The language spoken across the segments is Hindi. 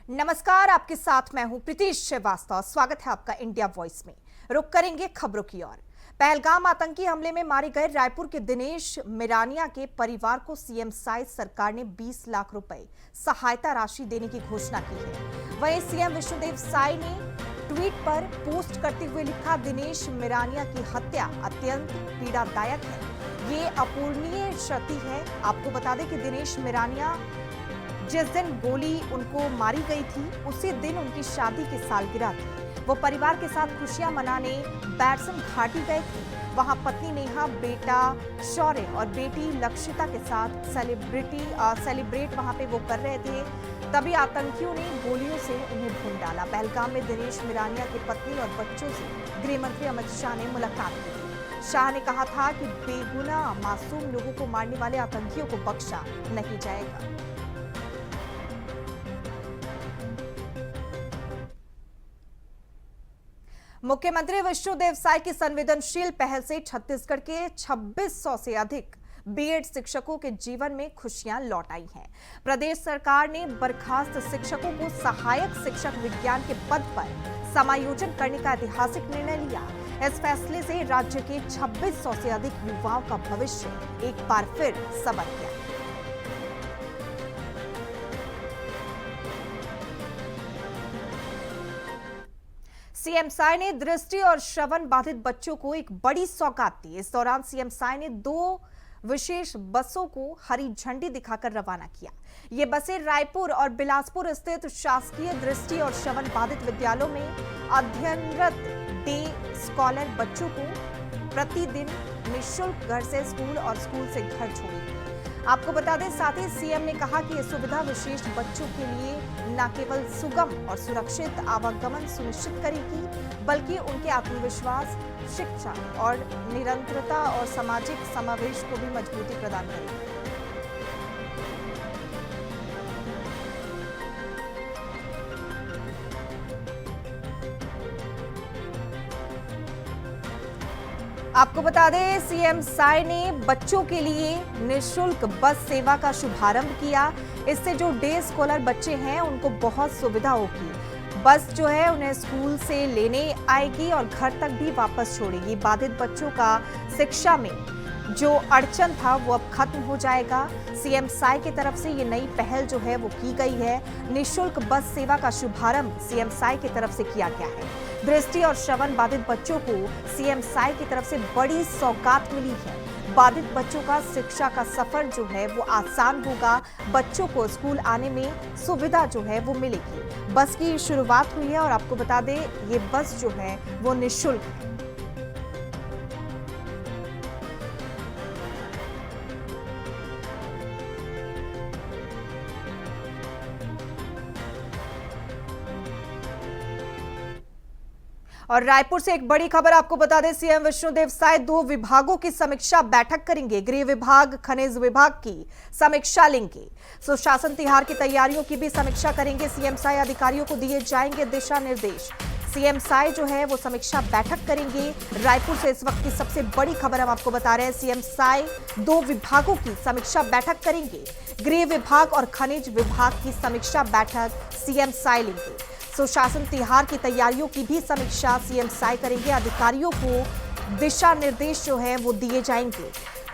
नमस्कार, आपके साथ मैं हूं प्रीतीश श्रीवास्तव। स्वागत है आपका इंडिया वॉइस में। रुक करेंगे खबरों की ओर। पहलगाम आतंकी हमले में मारे गए रायपुर के दिनेश मिरानिया के परिवार को सीएम साई सरकार ने 20 लाख रुपए सहायता राशि देने की घोषणा की है। वहीं सीएम विष्णुदेव साई ने ट्वीट पर पोस्ट करते हुए लिखा, दिनेश मिरानिया की हत्या अत्यंत पीड़ादायक है, ये अपूरणीय क्षति है। आपको बता दें कि दिनेश मिरानिया जिस दिन गोली उनको मारी गई थी उसी दिन उनकी शादी की सालगिरह थी। वो परिवार के साथ खुशियां मनाने बैरसम घाटी गए थे। वहां पत्नी नेहा, बेटा शौर्य और बेटी लक्षिता के साथ सेलिब्रेट वहां पे वो कर रहे थे। तभी आतंकियों ने गोलियों से उन्हें भून डाला। पहलगाम में दिनेश मिरानिया की पत्नी और बच्चों से गृह मंत्री अमित शाह ने मुलाकात की थी। शाह ने कहा था कि बेगुनाह मासूम लोगों को मारने वाले आतंकियों को बख्शा नहीं जाएगा। मुख्यमंत्री विष्णुदेव साई की संवेदनशील पहल से छत्तीसगढ़ के 2600 से अधिक बीएड शिक्षकों के जीवन में खुशियां लौट आई हैं। प्रदेश सरकार ने बर्खास्त शिक्षकों को सहायक शिक्षक विज्ञान के पद पर समायोजन करने का ऐतिहासिक निर्णय लिया। इस फैसले से राज्य के 2600 से अधिक युवाओं का भविष्य एक बार फिर संवर गया। सीएम साई ने दृष्टि और श्रवण बाधित बच्चों को एक बड़ी सौगात दी। इस दौरान सीएम साई ने 2 विशेष बसों को हरी झंडी दिखाकर रवाना किया। ये बसें रायपुर और बिलासपुर स्थित शासकीय दृष्टि और श्रवण बाधित विद्यालयों में अध्ययनरत डे स्कॉलर बच्चों को प्रतिदिन निःशुल्क घर से स्कूल और स्कूल से घर छोड़ेगी। आपको बता दें, साथ ही सीएम ने कहा कि यह सुविधा विशेष बच्चों के लिए न केवल सुगम और सुरक्षित आवागमन सुनिश्चित करेगी, बल्कि उनके आत्मविश्वास, शिक्षा और निरंतरता और सामाजिक समावेश को भी मजबूती प्रदान करेगी। आपको बता दें, सीएम साई ने बच्चों के लिए निःशुल्क बस सेवा का शुभारंभ किया। इससे जो डे स्कॉलर बच्चे हैं उनको बहुत सुविधा होगी। बस जो है उन्हें स्कूल से लेने आएगी और घर तक भी वापस छोड़ेगी। बाधित बच्चों का शिक्षा में जो अड़चन था वो अब खत्म हो जाएगा। सीएम साई की तरफ से ये नई पहल जो है वो की गई है। निःशुल्क बस सेवा का शुभारंभ सीएम साई की तरफ से किया गया है। दृष्टि और श्रवण बाधित बच्चों को सीएम साई की तरफ से बड़ी सौगात मिली है। बाधित बच्चों का शिक्षा का सफर जो है वो आसान होगा। बच्चों को स्कूल आने में सुविधा जो है वो मिलेगी। बस की शुरुआत हुई है और आपको बता दें, ये बस जो है वो निःशुल्क है। और रायपुर से एक बड़ी खबर आपको बता दें, सीएम विष्णुदेव साई 2 विभागों की समीक्षा बैठक करेंगे। गृह विभाग, खनिज विभाग की समीक्षा लेंगे। सुशासन तिहार की तैयारियों की भी समीक्षा करेंगे। सीएम साई अधिकारियों को दिए जाएंगे दिशा निर्देश। सीएम साई जो है वो समीक्षा बैठक करेंगे। रायपुर से इस वक्त की सबसे बड़ी खबर हम आपको बता रहे हैं, सीएम साई 2 विभागों की समीक्षा बैठक करेंगे। गृह विभाग और खनिज विभाग की समीक्षा बैठक सीएम साई लेंगे। सुशासन तिहार की तैयारियों की भी समीक्षा सीएम साई करेंगे। अधिकारियों को दिशा निर्देश जो है वो दिए जाएंगे।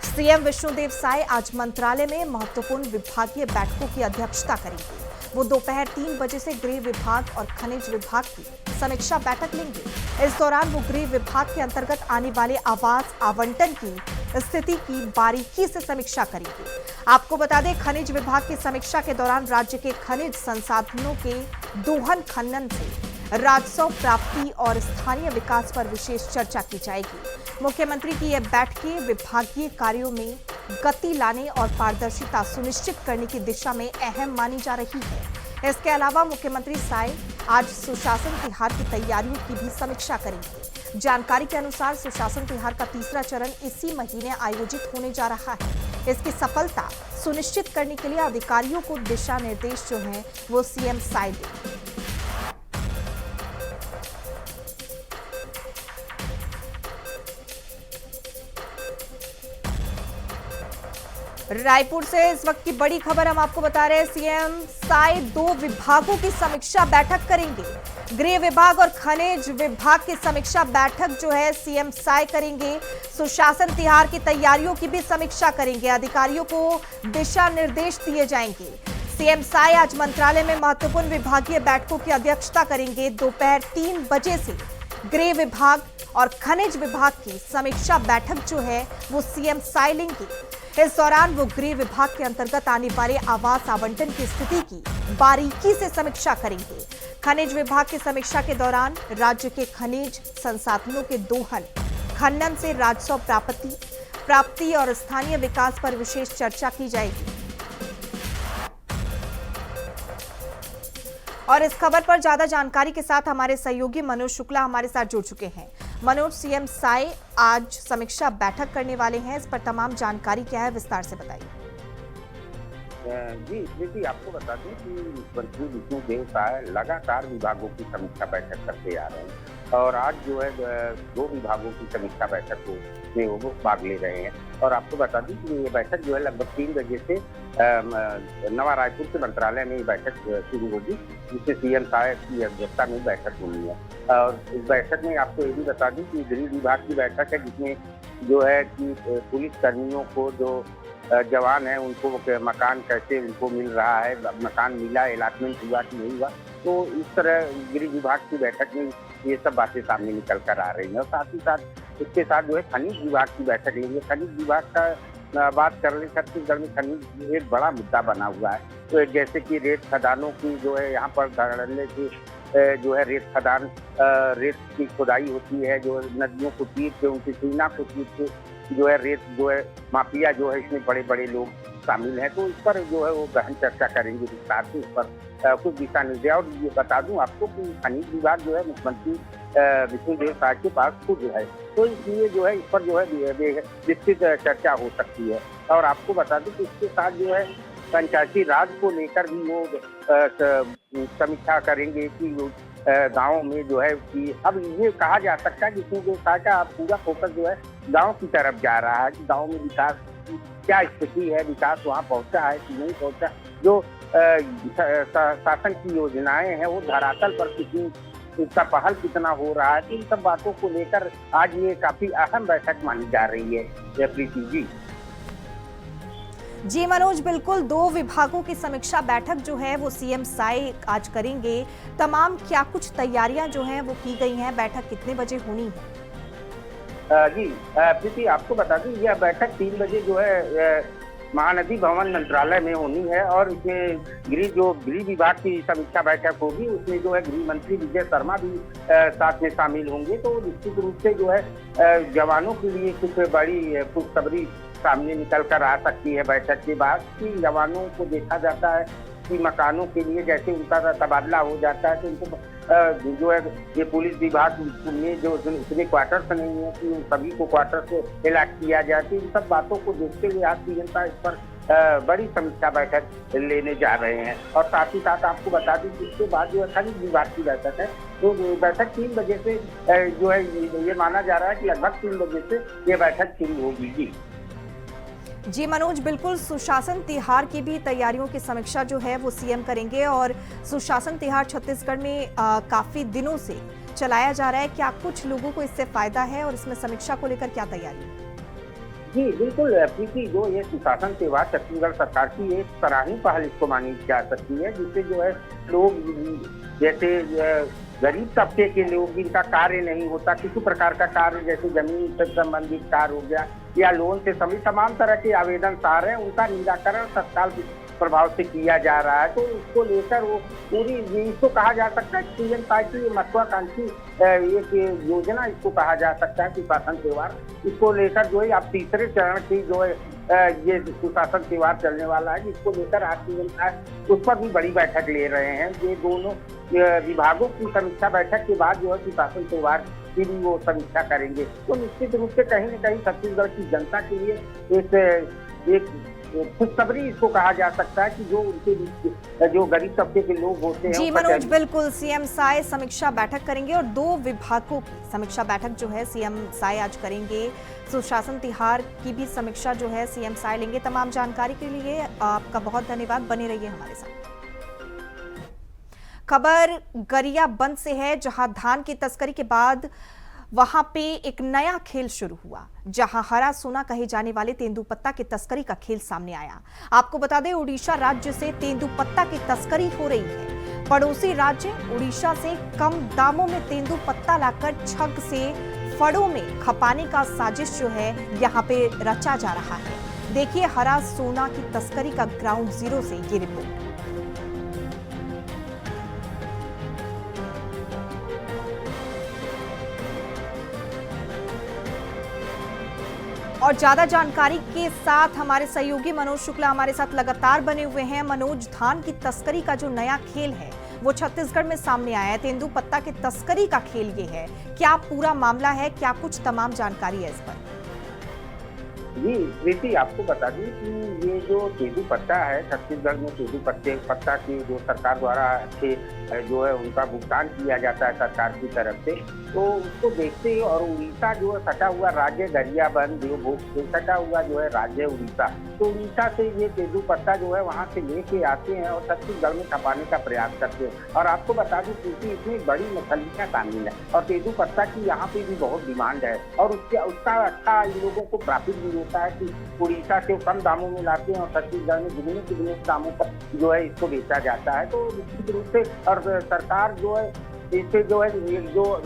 सीएम विष्णुदेव साई आज मंत्रालय में महत्वपूर्ण विभागीय बैठकों की अध्यक्षता करेंगे। वो दोपहर 3 बजे से गृह विभाग और खनिज विभाग की समीक्षा बैठक लेंगे। इस दौरान वो गृह विभाग के अंतर्गत आने वाले आवास आवंटन की स्थिति की बारीकी से समीक्षा करेंगे। आपको बता दें, खनिज विभाग की समीक्षा के दौरान राज्य के खनिज संसाधनों के दोहन खनन से राजस्व प्राप्ति और स्थानीय विकास पर विशेष चर्चा की जाएगी। मुख्यमंत्री की यह बैठकें विभागीय कार्यों में गति लाने और पारदर्शिता सुनिश्चित करने की दिशा में अहम मानी जा रही है। इसके अलावा मुख्यमंत्री साई आज सुशासन तिहार की तैयारियों की भी समीक्षा करेंगे। जानकारी के अनुसार सुशासन तिहार का तीसरा चरण इसी महीने आयोजित होने जा रहा है। इसकी सफलता सुनिश्चित करने के लिए अधिकारियों को दिशा निर्देश जो है वो सीएम साई देंगे। रायपुर से इस वक्त की बड़ी खबर हम आपको बता रहे हैं। सीएम साय 2 विभागों की समीक्षा बैठक करेंगे। गृह विभाग और खनिज विभाग की समीक्षा बैठक जो है सीएम साय करेंगे। सुशासन तिहार की तैयारियों की भी समीक्षा करेंगे। अधिकारियों को दिशा निर्देश दिए जाएंगे। सीएम साय आज मंत्रालय में महत्वपूर्ण विभागीय बैठकों की अध्यक्षता करेंगे। दोपहर 3 बजे से गृह विभाग और खनिज विभाग की समीक्षा बैठक जो है वो सीएम साय लेंगे। इस दौरान वो गृह विभाग के अंतर्गत आने वाले आवास आवंटन की स्थिति की बारीकी से समीक्षा करेंगे। खनिज विभाग की समीक्षा के दौरान राज्य के खनिज संसाधनों के दोहन, खनन से राजस्व प्राप्ति और स्थानीय विकास पर विशेष चर्चा की जाएगी। और इस खबर पर ज्यादा जानकारी के साथ हमारे सहयोगी मनोज शुक्ला हमारे साथ जुड़ चुके हैं। मनोज, सीएम साय आज समीक्षा बैठक करने वाले हैं, इस पर तमाम जानकारी क्या है, विस्तार से बताइए। जी स्मृति, आपको बता दें कि मुख्यमंत्री विष्णुदेव साय लगातार विभागों की समीक्षा बैठक करते आ रहे हैं और आज जो है 2 विभागों की समीक्षा बैठक में वो भाग ले रहे हैं। और आपको बता दें कि ये बैठक जो है लगभग 3 बजे से नवा रायपुर के मंत्रालय में ये बैठक शुरू होगी, जिससे सीएम साय की अध्यक्षता में बैठक होनी है। और इस बैठक में आपको ये भी बता दें कि गृह विभाग की बैठक है, जिसमें जो है कि पुलिस कर्मियों को जो जवान है उनको मकान कैसे उनको मिल रहा है, मकान मिला, अलॉटमेंट हुआ कि नहीं हुआ, तो इस तरह गृह विभाग की बैठक में ये सब बातें सामने निकल कर आ रही हैं। और साथ ही साथ इसके साथ जो है खनिज विभाग की बैठक लेंगे। खनिज विभाग का बात कर ले, छत्तीसगढ़ में खनिज एक बड़ा मुद्दा बना हुआ है। तो जैसे कि रेत खदानों की जो है यहाँ पर धड़ल्ले की जो है रेत खदान, रेत की खुदाई होती है, जो नदियों को चीर के उनकी सीमा को चीर के जो है रेत जो है माफिया जो है इसमें बड़े बड़े लोग शामिल हैं। तो इस पर जो है वो गहन चर्चा करेंगे विस्तार से, इस पर कुछ दिशा निर्देश। और ये बता दूं आपको कि खनिज विभाग जो है मुख्यमंत्री विष्णुदेव साय के पास खुद है, तो इसलिए जो है इस पर जो है विस्तृत चर्चा हो सकती है। और आपको बता दूं कि इसके साथ जो है पंचायती राज को लेकर भी वो समीक्षा करेंगे कि गाँव में जो है कि अब ये कहा जा सकता है कि विष्णुदेव साय का पूरा फोकस जो है गाँव की तरफ जा रहा है कि गाँव में विकास की क्या स्थिति है, विकास वहाँ पहुँचा है कि नहीं पहुँचा, जो शासन की योजनाएं हैं वो धरातल पर कितनी, इसका पहल कितना हो रहा है, इन सब बातों को लेकर आज ये काफी अहम बैठक मानी जा रही है। प्रीति जी मनोज, बिल्कुल 2 विभागों की समीक्षा बैठक जो है वो सीएम साय आज करेंगे। तमाम क्या कुछ तैयारियां जो हैं वो की गई हैं, बैठक कितने बजे होनी है? जी प्रीति, आपको बता दें यह बैठक 3 बजे जो है महानदी भवन मंत्रालय में होनी है। और इसमें गृह विभाग की समीक्षा बैठक होगी, उसमें जो है गृह मंत्री विजय शर्मा भी साथ में शामिल होंगे। तो निश्चित रूप से जो है जवानों के लिए कुछ बड़ी खुशखबरी सामने निकल कर आ सकती है बैठक के बाद, कि जवानों को देखा जाता है कि मकानों के लिए जैसे उनका तबादला हो जाता है तो उनको जो है ये पुलिस विभाग में जो इतने क्वार्टर्स नहीं है कि उन सभी को क्वार्टर से अलॉट किया जाए। तो इन सब बातों को देखते हुए आज सीएम साय इस पर बड़ी समीक्षा बैठक लेने जा रहे हैं। और साथ ही साथ आपको बता दें कि इसके बाद जो है खनिज विभाग की बैठक है, तो बैठक 3 बजे से जो है ये माना जा रहा है कि लगभग 3 बजे से ये बैठक शुरू होगी। जी मनोज, बिल्कुल सुशासन तिहार की भी तैयारियों की समीक्षा जो है वो सीएम करेंगे। और सुशासन तिहार छत्तीसगढ़ में काफी दिनों से चलाया जा रहा है, क्या कुछ लोगों को इससे फायदा है और इसमें समीक्षा को लेकर क्या तैयारी है? जी बिल्कुल प्रीति, जो ये सुशासन तिहार छत्तीसगढ़ सरकार की एक सराहनीय पहल इसको मानी जा सकती है, जिससे जो है लोग जैसे गरीब तबके के लोग जिनका कार्य नहीं होता, किसी प्रकार का कार्य जैसे जमीन से संबंधित कार्य हो गया या लोन से संबंधित तमाम तरह के आवेदन सार हैं, उनका निराकरण तत्काल प्रभाव से किया जा रहा है। तो उसको लेकर वो पूरी इसको कहा जा सकता है सीएम साय की महत्वाकांक्षी एक योजना इसको कहा जा सकता है सुशासन त्योहार। इसको लेकर जो है अब 3रे चरण की जो है ये सुशासन त्योहार चलने वाला है, जिसको लेकर आज सीएम साय उस पर भी बड़ी बैठक ले रहे हैं। ये दोनों विभागों की समीक्षा बैठक के बाद जो है सुशासन त्योहार की भी वो समीक्षा करेंगे। तो निश्चित रूप से कहीं न कहीं छत्तीसगढ़ की जनता के लिए एक खुशखबरी इसको कहा जा सकता है कि जो उनके बीच जो गरीब तबके के लोग होते हैं। जी मनोज, बिल्कुल सीएम साय समीक्षा बैठक करेंगे और 2 विभागों की समीक्षा बैठक जो है सीएम साय आज करेंगे। सुशासन तिहार की भी समीक्षा जो है सीएम साय लेंगे। तमाम जानकारी के लिए आपका बहुत धन्यवाद, बने रहिए हमारे साथ। खबर गरियाबंद से है, जहां धान की तस्करी के बाद वहां पे एक नया खेल शुरू हुआ, जहां हरा सोना कहे जाने वाले तेंदुपत्ता की तस्करी का खेल सामने आया। आपको बता दें, उड़ीसा राज्य से तेंदुपत्ता की तस्करी हो रही है। पड़ोसी राज्य उड़ीसा से कम दामों में तेंदुपत्ता लाकर छग से फड़ों में खपाने का साजिश जो है यहाँ पे रचा जा रहा है। देखिए हरा सोना की तस्करी का ग्राउंड जीरो से ये रिपोर्ट। और ज्यादा जानकारी के साथ हमारे सहयोगी मनोज शुक्ला हमारे साथ लगातार बने हुए हैं। मनोज, धान की तस्करी का जो नया खेल है वो छत्तीसगढ़ में सामने आया है। तेंदुपत्ता की तस्करी का खेल ये है, क्या पूरा मामला है, क्या कुछ तमाम जानकारी है इस पर? जी प्रीति, आपको बता दूं कि ये जो तेंदुपत्ता है, छत्तीसगढ़ में तेंदुपत्ता की जो सरकार द्वारा अच्छे जो है उनका भुगतान किया जाता है सरकार की तरफ से, तो उसको देखते ही और उड़ीसा जो है सटा हुआ राज्य गरियाबंद देवभोग से सटा हुआ जो है राज्य उड़ीसा, तो उड़ीसा से ये तेंदुपत्ता जो है वहाँ से लेके आते हैं और छत्तीसगढ़ में खपाने का प्रयास करते हैं। और आपको बता दूं क्योंकि इसमें बड़ी मछलियाँ शामिल है और तेंदुपत्ता की यहाँ पे भी बहुत डिमांड है और उसका अच्छा इन लोगों को प्रॉफिट भी होता है कि उड़ीसा से कम दामों में लाते हैं और छत्तीसगढ़ में दुगने दामों पर जो है इसको बेचा जाता है। तो निश्चित रूप से और सरकार जो है इससे जो है जो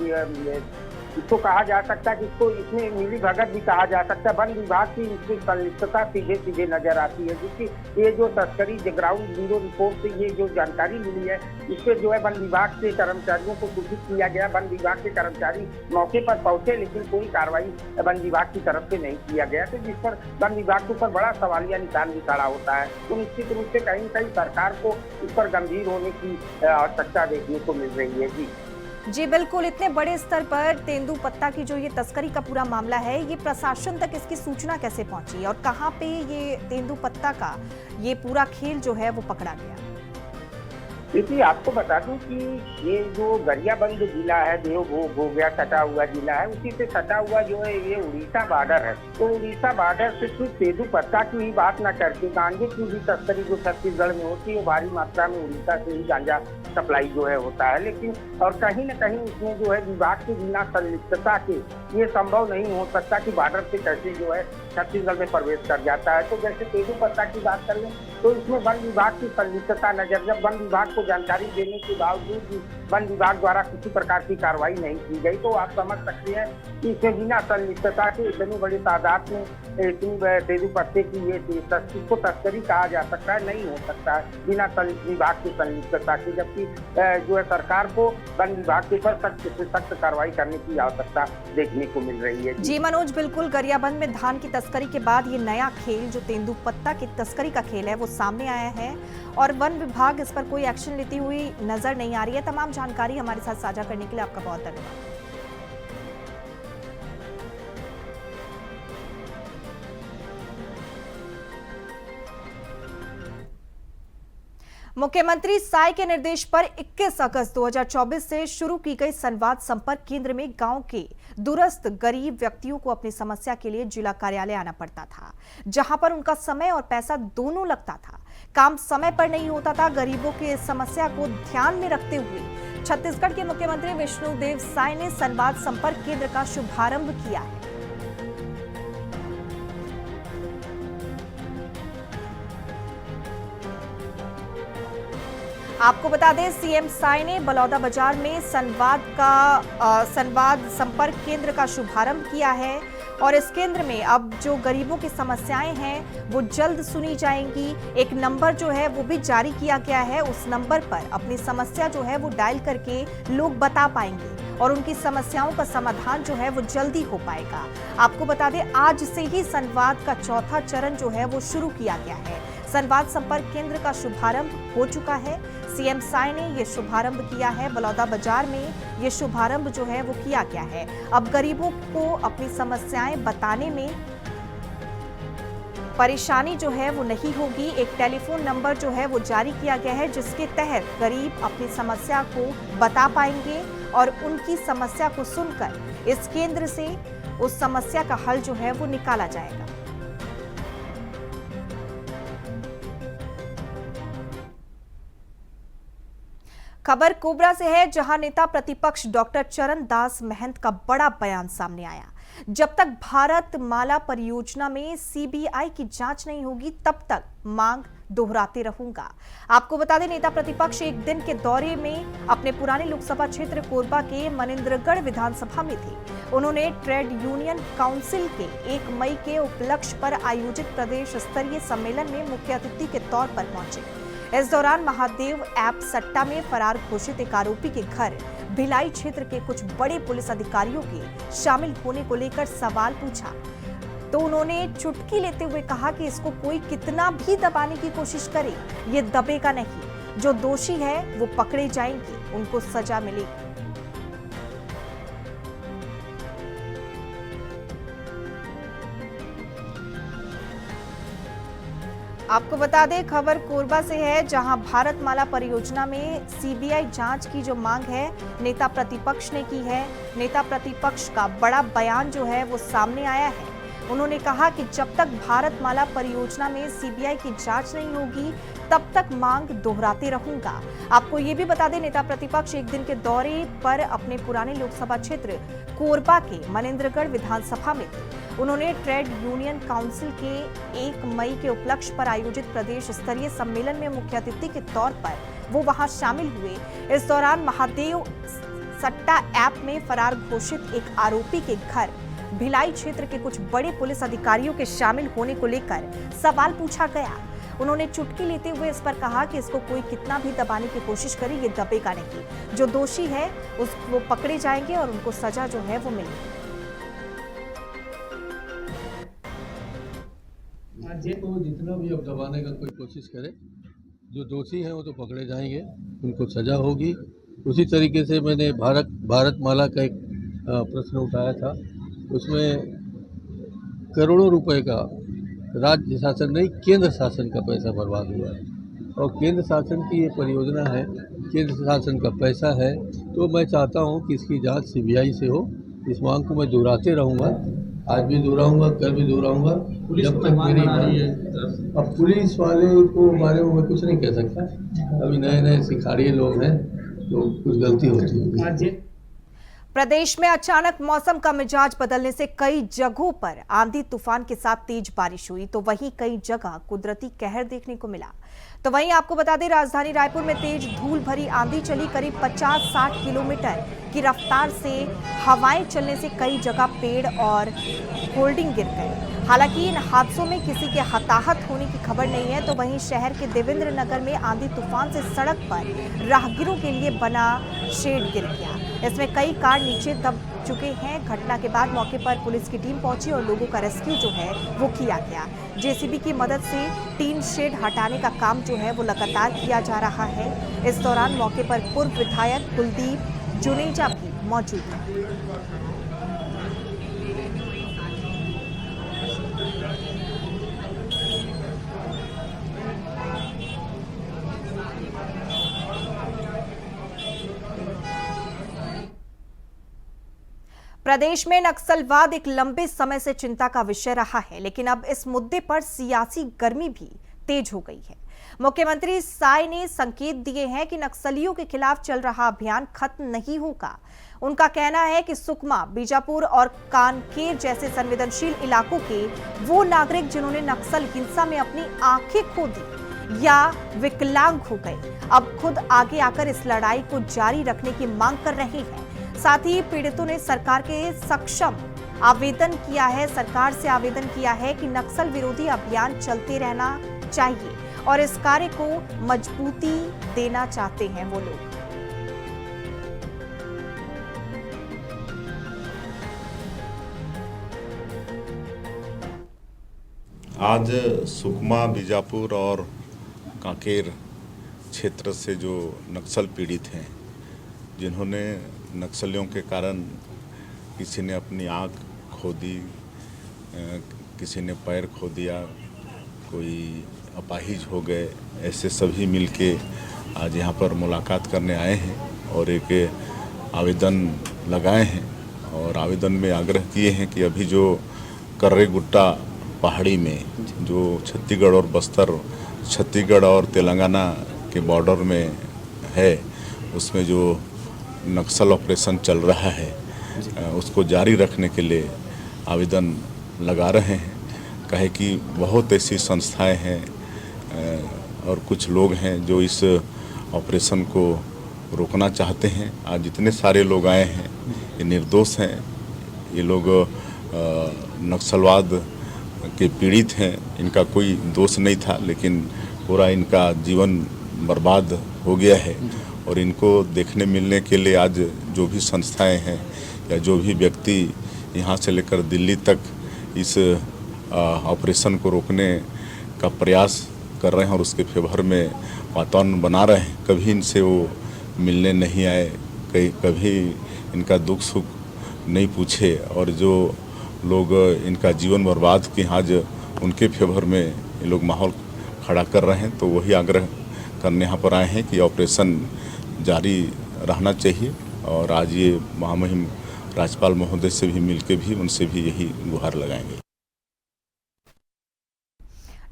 इसको कहा जा सकता है कि इसको इसमें मिली भगत भी कहा जा सकता है। वन विभाग की इसकी संलिप्तता सीधे सीधे नजर आती है, क्योंकि ये जो तस्करी ग्राउंड जीरो रिपोर्ट से ये जो जानकारी मिली है, इससे जो है वन विभाग के कर्मचारियों को सूचित किया गया। वन विभाग के कर्मचारी मौके पर पहुंचे लेकिन कोई कार्रवाई वन विभाग की तरफ से नहीं किया गया, तो जिस पर वन विभाग के ऊपर बड़ा सवालिया निशान भी खड़ा होता है। तो निश्चित रूप से कहीं कहीं सरकार को इस पर गंभीर होने की आवश्यकता देखने को मिल रही है। जी बिल्कुल, इतने बड़े स्तर पर तेंदुपत्ता की जो ये तस्करी का पूरा मामला है, ये प्रशासन तक इसकी सूचना कैसे पहुंची और कहां पे ये तेंदुपत्ता का ये पूरा खेल जो है वो पकड़ा गया? देखिए आपको बता दूं कि ये जो गरियाबंद जिला है, देवभोग हो गया सटा हुआ जिला है, उसी से सटा हुआ जो है ये उड़ीसा बॉर्डर है। तो उड़ीसा बॉर्डर से सिर्फ तेंदुपत्ता की ही बात न करके गांजे की भी तस्करी जो छत्तीसगढ़ में होती है, भारी मात्रा में उड़ीसा से ही गांजा सप्लाई जो है होता है। लेकिन और कहीं न कहीं इसमें जो है विभाग की बिना संलिप्तता के ये संभव नहीं हो सकता कि बॉर्डर से कैसे जो है छत्तीसगढ़ में प्रवेश कर जाता है। तो जैसे तेंदुपत्ता की बात कर लें तो इसमें वन विभाग की संलिप्तता नजर, जब वन विभाग को जानकारी देने के बावजूद भी वन विभाग द्वारा किसी प्रकार की कार्रवाई नहीं की गई, तो आप समझ सकते हैं कि इसमें बिना संलिप्तता के इतनी बड़ी तादाद में इतनी तेंदुपत्ते की ये इसको तस्करी कहा जा सकता है, नहीं हो सकता है बिना विभाग की संलिप्तता के। जबकि जो है सरकार को वन विभाग के ऊपर सख्त से सख्त कार्रवाई करने की आवश्यकता देखने को मिल रही है। जी मनोज, बिल्कुल गरियाबंद में धान की तस्करी के बाद ये नया खेल जो तेंदुपत्ता की तस्करी का खेल है वो सामने आया है और वन विभाग इस पर कोई एक्शन लेती हुई नजर नहीं आ रही है। तमाम जानकारी हमारे साथ साझा करने के लिए आपका बहुत धन्यवाद। मुख्यमंत्री साय के निर्देश पर 21 अगस्त 2024 से शुरू की गई संवाद संपर्क केंद्र में गांव के दूरस्थ गरीब व्यक्तियों को अपनी समस्या के लिए जिला कार्यालय आना पड़ता था, जहां पर उनका समय और पैसा दोनों लगता था। काम समय पर नहीं होता था। गरीबों की समस्या को ध्यान में रखते हुए छत्तीसगढ़ के मुख्यमंत्री विष्णुदेव साय ने संवाद संपर्क केंद्र का शुभारंभ किया है। आपको बता दें, सीएम साय ने बलौदा बाजार में संवाद संपर्क केंद्र का शुभारंभ किया है और इस केंद्र में अब जो गरीबों की समस्याएं हैं वो जल्द सुनी जाएंगी। एक नंबर जो है वो भी जारी किया गया है, उस नंबर पर अपनी समस्या जो है वो डायल करके लोग बता पाएंगे और उनकी समस्याओं का समाधान जो है वो जल्दी हो पाएगा। आपको बता दें, आज से ही संवाद का चौथा चरण जो है वो शुरू किया गया है। संवाद संपर्क केंद्र का शुभारंभ हो चुका है। सीएम साय ने यह शुभारंभ किया है। बलौदा बाजार में यह शुभारंभ जो है वो किया गया है। अब गरीबों को अपनी समस्याएं बताने में परेशानी जो है वो नहीं होगी। एक टेलीफोन नंबर जो है वो जारी किया गया है जिसके तहत गरीब अपनी समस्या को बता पाएंगे और उनकी समस्या को सुनकर इस केंद्र से उस समस्या का हल जो है वो निकाला जाएगा। खबर कोबरा से है, जहां नेता प्रतिपक्ष डॉक्टर चरण दास महंत का बड़ा बयान सामने आया। जब तक भारत माला परियोजना में सीबीआई की जांच नहीं होगी तब तक मांग दोहराते रहूंगा। आपको बता दें, नेता प्रतिपक्ष एक दिन के दौरे में अपने पुराने लोकसभा क्षेत्र कोरबा के मनिंद्रगढ़ विधानसभा में थे। उन्होंने ट्रेड यूनियन काउंसिल के 1 मई के उपलक्ष्य पर आयोजित प्रदेश स्तरीय सम्मेलन में मुख्य अतिथि के तौर पर पहुंचे। इस दौरान महादेव ऐप सट्टा में फरार घोषित एक आरोपी के घर भिलाई क्षेत्र के कुछ बड़े पुलिस अधिकारियों के शामिल होने को लेकर सवाल पूछा तो उन्होंने चुटकी लेते हुए कहा कि इसको कोई कितना भी दबाने की कोशिश करे, ये दबेगा नहीं। जो दोषी है वो पकड़े जाएंगे, उनको सजा मिलेगी। आपको बता दें, खबर कोरबा से है, जहां भारत माला परियोजना में सीबीआई जांच की जो मांग है नेता प्रतिपक्ष ने की है। नेता प्रतिपक्ष का बड़ा बयान जो है वो सामने आया है। उन्होंने कहा कि जब तक भारत माला परियोजना में सीबीआई की जांच नहीं होगी तब तक मांग दोहराते रहूंगा। आपको ये भी बता दें, नेता प्रतिपक्ष एक दिन के दौरे पर अपने पुराने लोकसभा क्षेत्र कोरबा के मनिंद्रगढ़ विधानसभा में थे। उन्होंने ट्रेड यूनियन काउंसिल के 1 मई के उपलक्ष्य पर आयोजित प्रदेश स्तरीय सम्मेलन में मुख्य अतिथि के तौर पर वो वहां शामिल हुए। इस दौरान महादेव सट्टा ऐप में फरार घोषित एक आरोपी के घर भिलाई क्षेत्र के कुछ बड़े पुलिस अधिकारियों के शामिल होने को लेकर सवाल पूछा गया। उन्होंने चुटकी लेते हुए इस पर कहा कि इसको कोई कितना भी दबाने की कोशिश करे, ये दबेगा नहीं। जो दोषी है वो पकड़े जाएंगे और उनको सजा जो है वो मिलेगी। तो जितना भी अब दबाने का कोई कोशिश करे, जो दोषी हैं वो तो पकड़े जाएंगे, उनको सजा होगी। उसी तरीके से मैंने भारत माला का एक प्रश्न उठाया था। उसमें करोड़ों रुपए का राज्य शासन नहीं, केंद्र शासन का पैसा बर्बाद हुआ है और केंद्र शासन की ये परियोजना है, केंद्र शासन का पैसा है। तो मैं चाहता हूँ कि इसकी जांच सीबीआई से हो। इस मांग को मैं दोहराते रहूँगा, आज भी दोहराऊंगा, कल भी दोहराऊंगा, जब तक मेरी मांग है। अब पुलिस वाले को बारे में मैं कुछ नहीं कह सकता, अभी नए नए सिखाड़िए लोग हैं तो कुछ गलती होती है। प्रदेश में अचानक मौसम का मिजाज बदलने से कई जगहों पर आंधी तूफान के साथ तेज बारिश हुई तो वहीं कई जगह कुदरती कहर देखने को मिला। तो वहीं आपको बता दें, राजधानी रायपुर में तेज धूल भरी आंधी चली। करीब 50-60 किलोमीटर की रफ्तार से हवाएं चलने से कई जगह पेड़ और होल्डिंग गिर गए। हालांकि इन हादसों में किसी के हताहत होने की खबर नहीं है। तो वहीं शहर के देवेंद्र नगर में आंधी तूफान से सड़क पर राहगीरों के लिए बना शेड गिर गया। इसमें कई कार नीचे दब चुके हैं। घटना के बाद मौके पर पुलिस की टीम पहुंची और लोगों का रेस्क्यू जो है वो किया गया। जेसीबी की मदद से टीन शेड हटाने का काम जो है वो लगातार किया जा रहा है। इस दौरान मौके पर पूर्व विधायक कुलदीप जुनेजा भी मौजूद है। प्रदेश में नक्सलवाद एक लंबे समय से चिंता का विषय रहा है, लेकिन अब इस मुद्दे पर सियासी गर्मी भी तेज हो गई है। मुख्यमंत्री साय ने संकेत दिए हैं कि नक्सलियों के खिलाफ चल रहा अभियान खत्म नहीं होगा। उनका कहना है कि सुकमा, बीजापुर और कानकेर जैसे संवेदनशील इलाकों के वो नागरिक जिन्होंने नक्सल हिंसा में अपनी आंखें खो दी या विकलांग हो गए, अब खुद आगे आकर इस लड़ाई को जारी रखने की मांग कर रहे हैं। साथ ही पीड़ितों ने सरकार के सरकार से आवेदन किया है कि नक्सल विरोधी अभियान चलते रहना चाहिए और इस कार्य को मजबूती देना चाहते हैं वो लोग। आज सुकमा, बीजापुर और कांकेर क्षेत्र से जो नक्सल पीड़ित हैं, जिन्होंने नक्सलियों के कारण किसी ने अपनी आँख खो दी, किसी ने पैर खो दिया, कोई अपाहिज हो गए, ऐसे सभी मिलके आज यहाँ पर मुलाकात करने आए हैं और एक आवेदन लगाए हैं और आवेदन में आग्रह किए हैं कि अभी जो कर्रे गुट्टा पहाड़ी में जो छत्तीसगढ़ और तेलंगाना के बॉर्डर में है, उसमें जो नक्सल ऑपरेशन चल रहा है उसको जारी रखने के लिए आवेदन लगा रहे हैं। कहे कि बहुत ऐसी संस्थाएं हैं और कुछ लोग हैं जो इस ऑपरेशन को रोकना चाहते हैं। आज जितने सारे लोग आए हैं ये निर्दोष हैं, ये लोग नक्सलवाद के पीड़ित हैं, इनका कोई दोष नहीं था, लेकिन पूरा इनका जीवन बर्बाद हो गया है और इनको देखने मिलने के लिए आज जो भी संस्थाएं हैं या जो भी व्यक्ति यहाँ से लेकर दिल्ली तक इस ऑपरेशन को रोकने का प्रयास कर रहे हैं और उसके फेवर में वातावरण बना रहे हैं, कभी इनसे वो मिलने नहीं आए, कभी इनका दुख सुख नहीं पूछे और जो लोग इनका जीवन बर्बाद किए आज उनके फेवर में ये लोग माहौल खड़ा कर रहे हैं। तो वही आग्रह करने यहाँ पर आए हैं कि ऑपरेशन जारी रहना चाहिए और आज ये महामहिम राज्यपाल महोदय से भी मिलके भी उनसे भी यही गुहार लगाएंगे।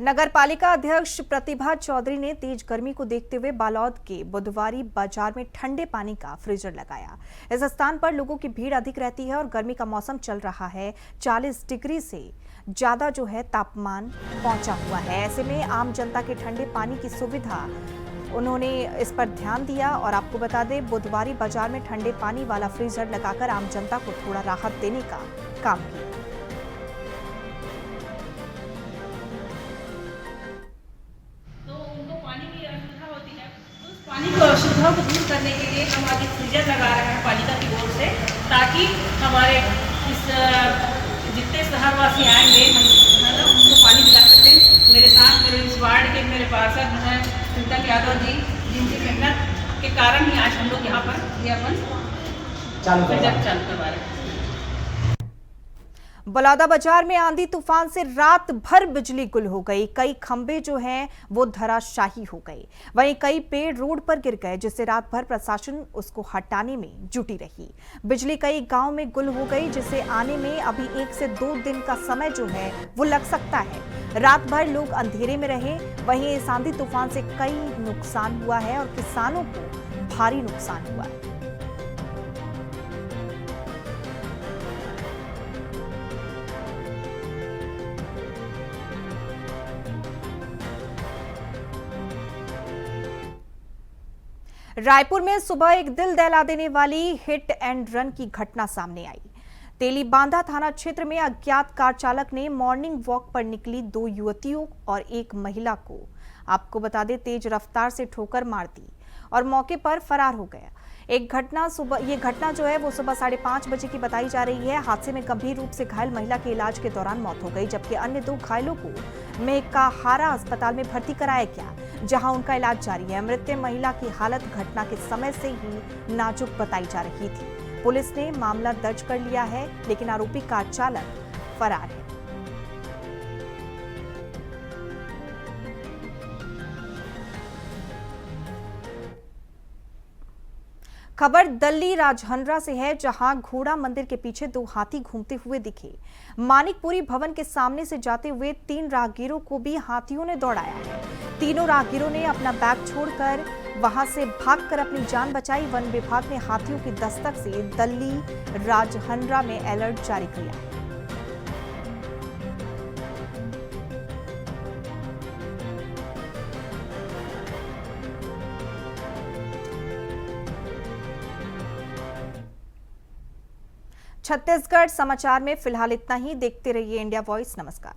नगर पालिका अध्यक्ष प्रतिभा चौधरी ने तेज गर्मी को देखते हुए बालोद के बुधवारी बाजार में ठंडे पानी का फ्रीजर लगाया। इस स्थान पर लोगों की भीड़ अधिक रहती है और गर्मी का मौसम चल रहा है। 40 डिग्री से ज्यादा जो है तापमान पहुंचा हुआ है। ऐसे में आम जनता के ठंडे पानी की सुविधा उन्होंने इस पर ध्यान दिया और आपको बता दें, बुधवारी बाजार में ठंडे पानी वाला फ्रीजर लगाकर आम जनता को थोड़ा राहत देने का काम किया। पानी की असुविधा को दूर करने के लिए हम आज फ्रीजर लगा रहे हैं पालिका की ओर से, ताकि हमारे इस जितने शहरवासी आएंगे हम उनको पानी पिला सकते हैं। मेरे साथ मेरे इस वार्ड के मेरे पार्षद हैं चिंतन यादव जी, जिनकी मेहनत के कारण ही आज हम लोग यहाँ पर ये अपन चालू करवा रहे हैं। बलौदाबाजार में आंधी तूफान से रात भर बिजली गुल हो गई। कई खंभे जो हैं वो धराशायी हो गए, वहीं कई पेड़ रोड पर गिर गए, जिससे रात भर प्रशासन उसको हटाने में जुटी रही। बिजली कई गांव में गुल हो गई, जिसे आने में अभी 1 से 2 दिन का समय जो है वो लग सकता है। रात भर लोग अंधेरे में रहे। वहीं इस आंधी तूफान से कई नुकसान हुआ है और किसानों को भारी नुकसान हुआ है। रायपुर में सुबह एक दिल दहला देने वाली हिट एंड रन की घटना सामने आई। तेलीबांधा थाना क्षेत्र में अज्ञात कार चालक ने मॉर्निंग वॉक पर निकली 2 युवतियों और एक महिला को, आपको बता दें, तेज रफ्तार से ठोकर मार दी और मौके पर फरार हो गया। ये घटना जो है वो सुबह 5:30 बजे की बताई जा रही है। हादसे में गंभीर रूप से घायल महिला की इलाज के दौरान मौत हो गई, जबकि अन्य 2 घायलों को मेकाहारा अस्पताल में भर्ती कराया गया, जहां उनका इलाज जारी है। मृत महिला की हालत घटना के समय से ही नाजुक बताई जा रही थी। पुलिस ने मामला दर्ज कर लिया है, लेकिन आरोपी कार चालक फरार है। खबर दल्ली राजहंद्रा से है, जहां घोड़ा मंदिर के पीछे 2 हाथी घूमते हुए दिखे। मानिकपुरी भवन के सामने से जाते हुए 3 राहगीरों को भी हाथियों ने दौड़ाया है। तीनों राहगीरों ने अपना बैग छोड़कर वहां से भागकर अपनी जान बचाई। वन विभाग ने हाथियों की दस्तक से दल्ली राजहंद्रा में अलर्ट जारी किया है। छत्तीसगढ़ समाचार में फिलहाल इतना ही। देखते रहिए इंडिया वॉइस। नमस्कार।